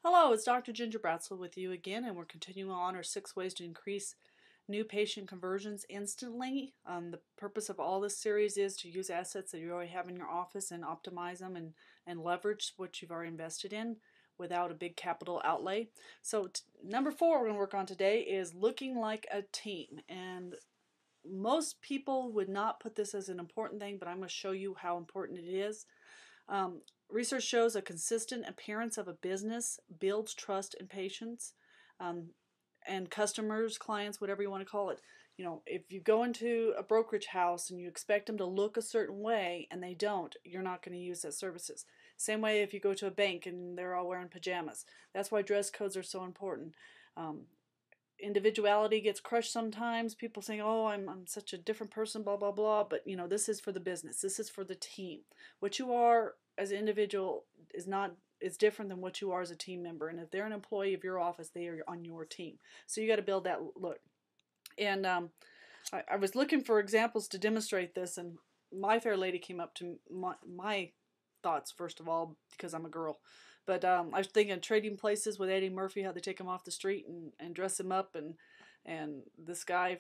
Hello, it's Dr. Ginger Bratzel with you again, and we're continuing on our 6 ways to increase new patient conversions instantly. The purpose of all this series is to use assets that you already have in your office and optimize them and leverage what you've already invested in without a big capital outlay. So number 4 we're going to work on today is looking like a team. And most people would not put this as an important thing, but I'm going to show you how important it is. Research shows a consistent appearance of a business builds trust and patience, and customers, clients, whatever you want to call it. You know, if you go into a brokerage house and you expect them to look a certain way and they don't, you're not going to use their services. Same way if you go to a bank and they're all wearing pajamas. That's why dress codes are so important. Individuality gets crushed sometimes. People saying, "Oh, I'm such a different person," blah blah blah. But you know, this is for the business. This is for the team. What you are as an individual is different than what you are as a team member. And if they're an employee of your office, they are on your team. So you got to build that look. And I was looking for examples to demonstrate this, and My Fair Lady came up to my thoughts first of all because I'm a girl. But I was thinking Trading Places with Eddie Murphy, how they take him off the street and dress him up, and this guy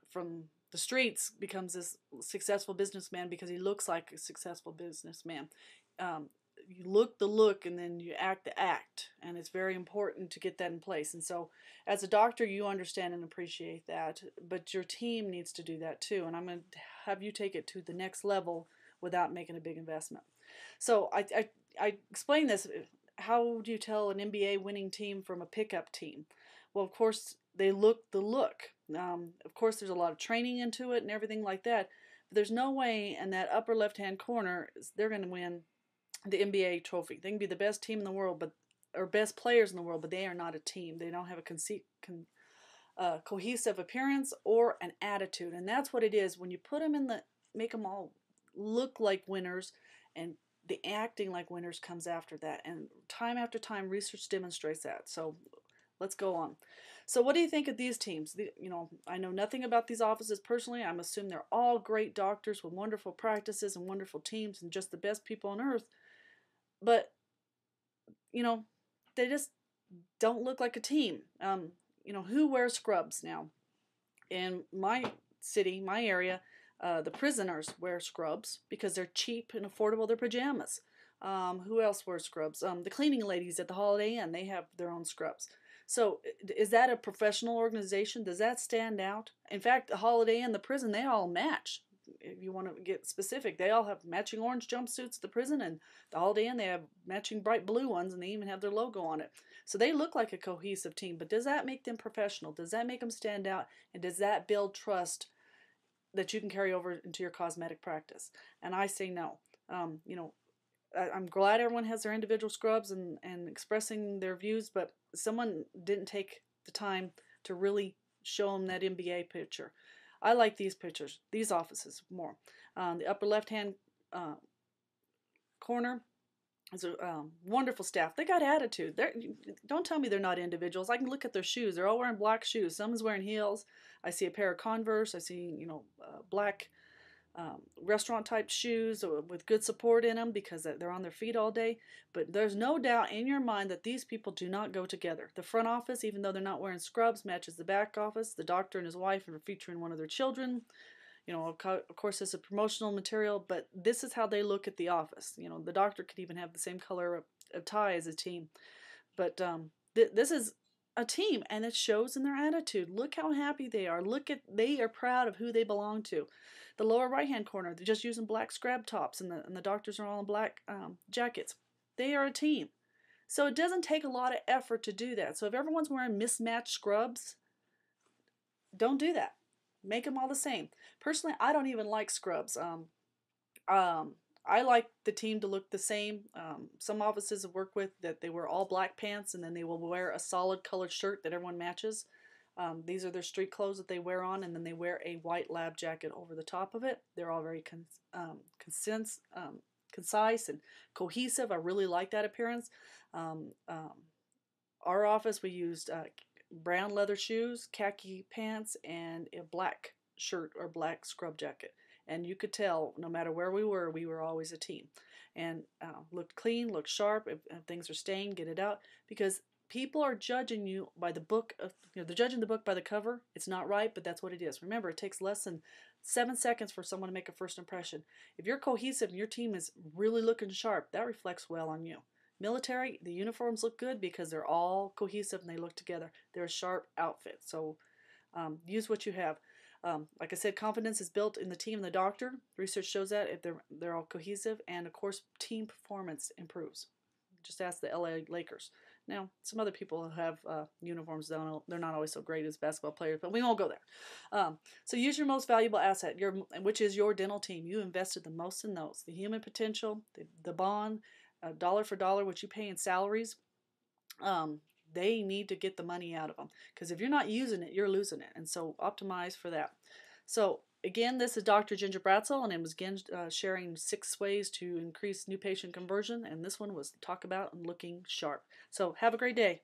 from the streets becomes this successful businessman because he looks like a successful businessman. You look the look and then you act the act, and it's very important to get that in place. And so as a doctor, you understand and appreciate that, but your team needs to do that too, and I'm going to have you take it to the next level without making a big investment. So I explain this. How do you tell an NBA winning team from a pickup team? Well, of course, they look the look. Of course, there's a lot of training into it and everything like that, but there's no way in that upper left-hand corner they're going to win the NBA trophy. They can be the best team in the world, or best players in the world, but they are not a team. They don't have a cohesive appearance or an attitude, and that's what it is. When you put them make them all look like winners, and the acting like winners comes after that. And time after time, research demonstrates that. So let's go on. So what do you think of these teams? I know nothing about these offices personally. I'm assuming they're all great doctors with wonderful practices and wonderful teams and just the best people on earth. But, they just don't look like a team. Who wears scrubs now? In my city, my area, the prisoners wear scrubs because they're cheap and affordable. They're pajamas. Who else wears scrubs? The cleaning ladies at the Holiday Inn, they have their own scrubs. So is that a professional organization? Does that stand out? In fact, the Holiday Inn, the prison, they all match. If you want to get specific, they all have matching orange jumpsuits at the prison, and the Holiday Inn, they have matching bright blue ones, and they even have their logo on it. So they look like a cohesive team, but does that make them professional? Does that make them stand out? And does that build trust that you can carry over into your cosmetic practice? And I say no. I'm glad everyone has their individual scrubs and expressing their views, but someone didn't take the time to really show them that NBA picture. I like these pictures, these offices more. The upper left-hand corner is a wonderful staff. They got attitude. Don't tell me they're not individuals. I can look at their shoes. They're all wearing black shoes. Someone's wearing heels. I see a pair of Converse. I see, black restaurant type shoes with good support in them because they're on their feet all day. But there's no doubt in your mind that these people do not go together. The front office, even though they're not wearing scrubs, matches the back office. The doctor and his wife are featuring one of their children. Of course, it's a promotional material, but this is how they look at the office. The doctor could even have the same color of tie as a team. But this is a team, and it shows in their attitude. Look how happy they are. They are proud of who they belong to. The lower right-hand corner, they're just using black scrub tops, and the doctors are all in black jackets. They are a team. So it doesn't take a lot of effort to do that. So if everyone's wearing mismatched scrubs, don't do that. Make them all the same. Personally, I don't even like scrubs. I like the team to look the same. Some offices I work with that they wear all black pants and then they will wear a solid colored shirt that everyone matches. These are their street clothes that they wear on, and then they wear a white lab jacket over the top of it. They're all very concise and cohesive. I really like that appearance. Our office, we used brown leather shoes, khaki pants, and a black shirt or black scrub jacket. And you could tell, no matter where we were always a team. and look clean, look sharp. If things are stained, get it out, because people are judging you by the book of, they're judging the book by the cover. It's not right, but that's what it is. Remember, it takes less than 7 seconds for someone to make a first impression. If you're cohesive and your team is really looking sharp, that reflects well on you. Military, the uniforms look good because they're all cohesive and they look together. They're a sharp outfit. So use what you have. Like I said, confidence is built in the team and the doctor. Research shows that if they're all cohesive, and of course, team performance improves. Just ask the LA Lakers. Now, some other people have uniforms. They're not always so great as basketball players, but we won't go there. So use your most valuable asset, which is your dental team. You invested the most in those. The human potential, the bond, dollar for dollar, what you pay in salaries. They need to get the money out of them, because if you're not using it, you're losing it. And so optimize for that. So again, this is Dr. Ginger Bratzel, and I was again sharing 6 ways to increase new patient conversion, and this one was talk about looking sharp. So have a great day.